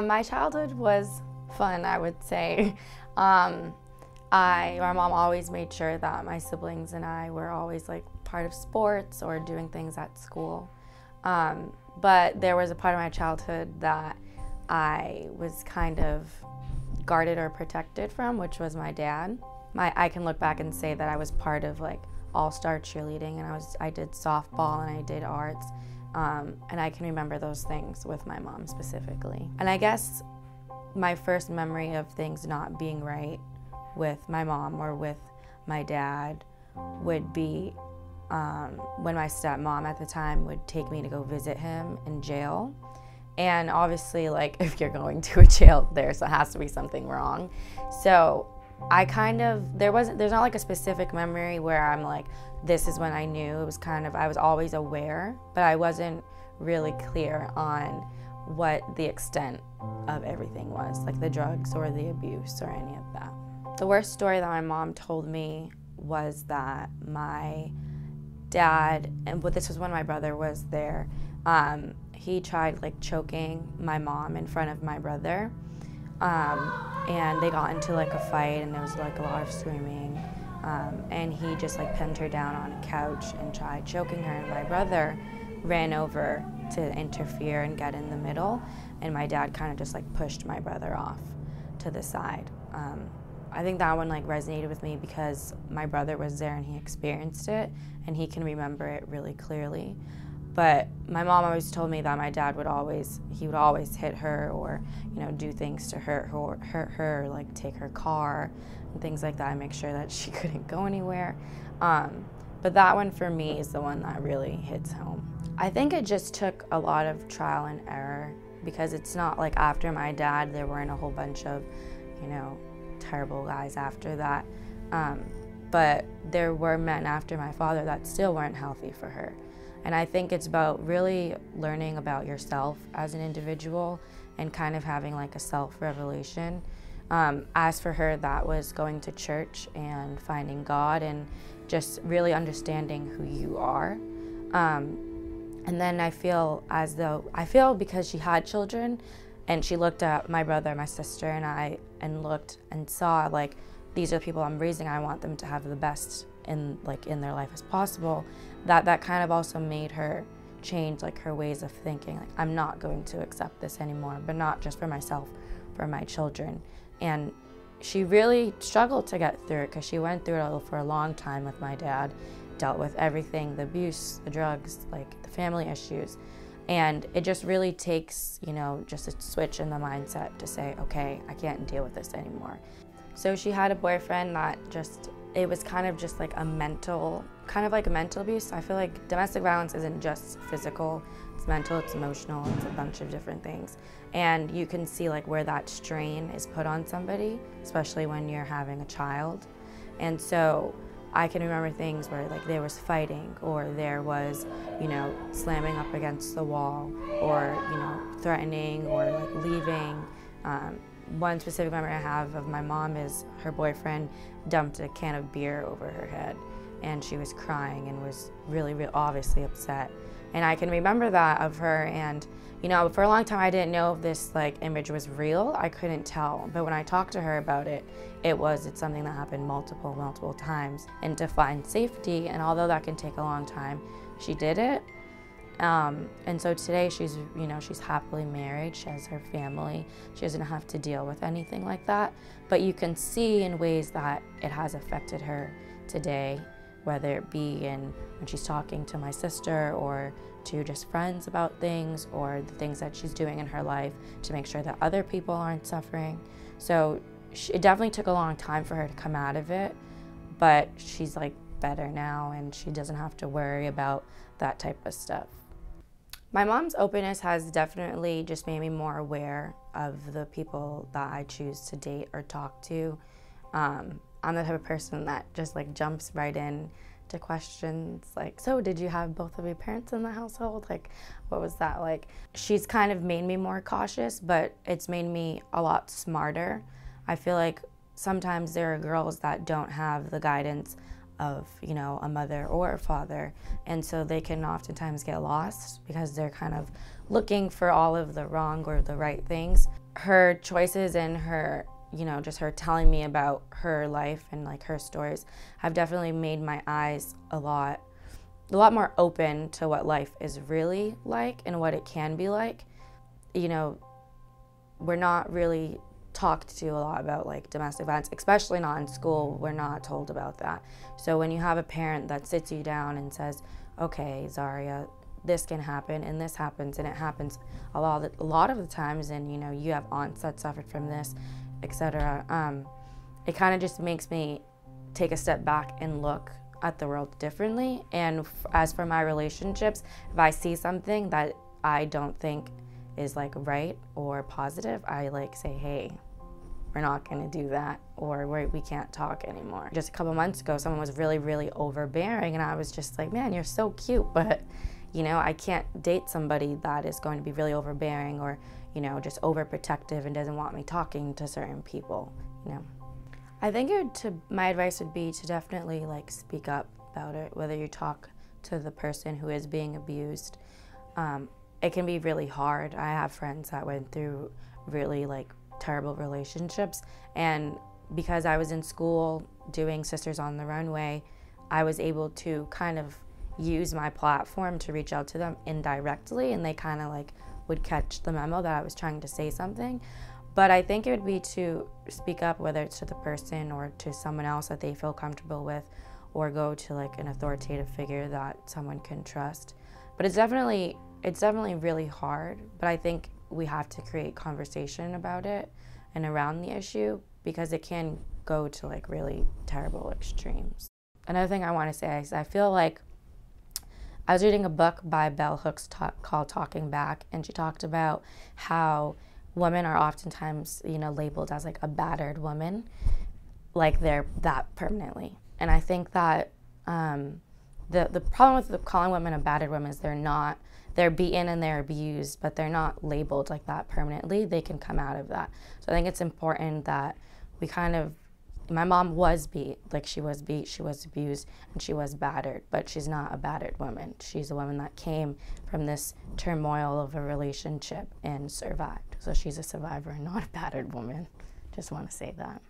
My childhood was fun, I would say. My mom always made sure that my siblings and I were always like part of sports or doing things at school. But there was a part of my childhood that I was kind of guarded or protected from, which was my dad. I can look back and say that I was part of like all-star cheerleading, and I did softball and I did arts. And I can remember those things with my mom specifically. And I guess my first memory of things not being right with my mom or with my dad would be when my stepmom at the time would take me to go visit him in jail. And obviously, like, if you're going to a jail, there has to be something wrong. So I kind of, there's not like a specific memory where I'm like, this is when I knew. It was kind of, I was always aware, but I wasn't really clear on what the extent of everything was, like the drugs or the abuse or any of that. The worst story that my mom told me was that my dad, but this was when my brother was there, he tried like choking my mom in front of my brother. And they got into like a fight, and there was like a lot of screaming, and he just like pinned her down on a couch and tried choking her, and my brother ran over to interfere and get in the middle, and my dad kind of just like pushed my brother off to the side. I think that one like resonated with me because my brother was there and he experienced it and he can remember it really clearly. But my mom always told me that my dad would always hit her or, you know, do things to hurt her, like take her car and things like that and make sure that she couldn't go anywhere. But that one for me is the one that really hits home. I think it just took a lot of trial and error because it's not like after my dad there weren't a whole bunch of, you know, terrible guys after that. But there were men after my father that still weren't healthy for her. And I think it's about really learning about yourself as an individual and kind of having like a self-revelation. As for her, that was going to church and finding God and just really understanding who you are. And then I feel because she had children and she looked at my brother, my sister, and I and looked and saw like, these are the people I'm raising, I want them to have the best in their life as possible, that kind of also made her change like her ways of thinking. Like, I'm not going to accept this anymore, but not just for myself, for my children. And she really struggled to get through it because she went through it for a long time with my dad, dealt with everything, the abuse, the drugs, like the family issues. And it just really takes, you know, just a switch in the mindset to say, okay, I can't deal with this anymore. So she had a boyfriend that it was kind of just like a mental abuse. I feel like domestic violence isn't just physical, it's mental, it's emotional, it's a bunch of different things. And you can see like where that strain is put on somebody, especially when you're having a child. And so I can remember things where like there was fighting or there was, you know, slamming up against the wall or, you know, threatening or like leaving. One specific memory I have of my mom is her boyfriend dumped a can of beer over her head and she was crying and was really, really obviously upset. And I can remember that of her, and you know, for a long time I didn't know if this like image was real. I couldn't tell. But when I talked to her about it, it's something that happened multiple times. And to find safety, and although that can take a long time, she did it. And so today she's happily married, she has her family, she doesn't have to deal with anything like that. But you can see in ways that it has affected her today, whether it be when she's talking to my sister or to just friends about things or the things that she's doing in her life to make sure that other people aren't suffering. So it definitely took a long time for her to come out of it, but she's like better now and she doesn't have to worry about that type of stuff. My mom's openness has definitely just made me more aware of the people that I choose to date or talk to. I'm the type of person that just like jumps right in to questions like, so did you have both of your parents in the household? Like, what was that like? She's kind of made me more cautious, but it's made me a lot smarter. I feel like sometimes there are girls that don't have the guidance of, you know, a mother or a father. And so they can oftentimes get lost because they're kind of looking for all of the wrong or the right things. Her choices and her, you know, just her telling me about her life and like her stories have definitely made my eyes a lot more open to what life is really like and what it can be like. You know, we're not really talked to a lot about like domestic violence, especially not in school. We're not told about that. So when you have a parent that sits you down and says, okay, Zaria, this can happen and this happens, and it happens a lot of the times, and you know, you have aunts that suffered from this, etc. It kind of just makes me take a step back and look at the world differently. And as for my relationships, if I see something that I don't think is like right or positive, I like say, hey, we're not gonna do that, or we can't talk anymore. Just a couple months ago, someone was really, really overbearing, and I was just like, man, you're so cute, but you know, I can't date somebody that is going to be really overbearing or, you know, just overprotective and doesn't want me talking to certain people, you know. I think my advice would be to definitely like speak up about it, whether you talk to the person who is being abused. It can be really hard. I have friends that went through really like terrible relationships, and because I was in school doing Sisters on the Runway, I was able to kind of use my platform to reach out to them indirectly, and they kind of like would catch the memo that I was trying to say something. But I think it would be to speak up, whether it's to the person or to someone else that they feel comfortable with, or go to like an authoritative figure that someone can trust. But it's definitely really hard, but I think we have to create conversation about it and around the issue, because it can go to like really terrible extremes. Another thing I want to say is I feel like I was reading a book by Bell Hooks called Talking Back, and she talked about how women are oftentimes, you know, labeled as like a battered woman, like they're that permanently. And I think that the problem with calling women a battered woman is they're beaten and they're abused, but they're not labeled like that permanently. They can come out of that. So I think it's important that we kind of, my mom was beat, she was abused, and she was battered, but she's not a battered woman. She's a woman that came from this turmoil of a relationship and survived. So she's a survivor and not a battered woman. Just want to say that.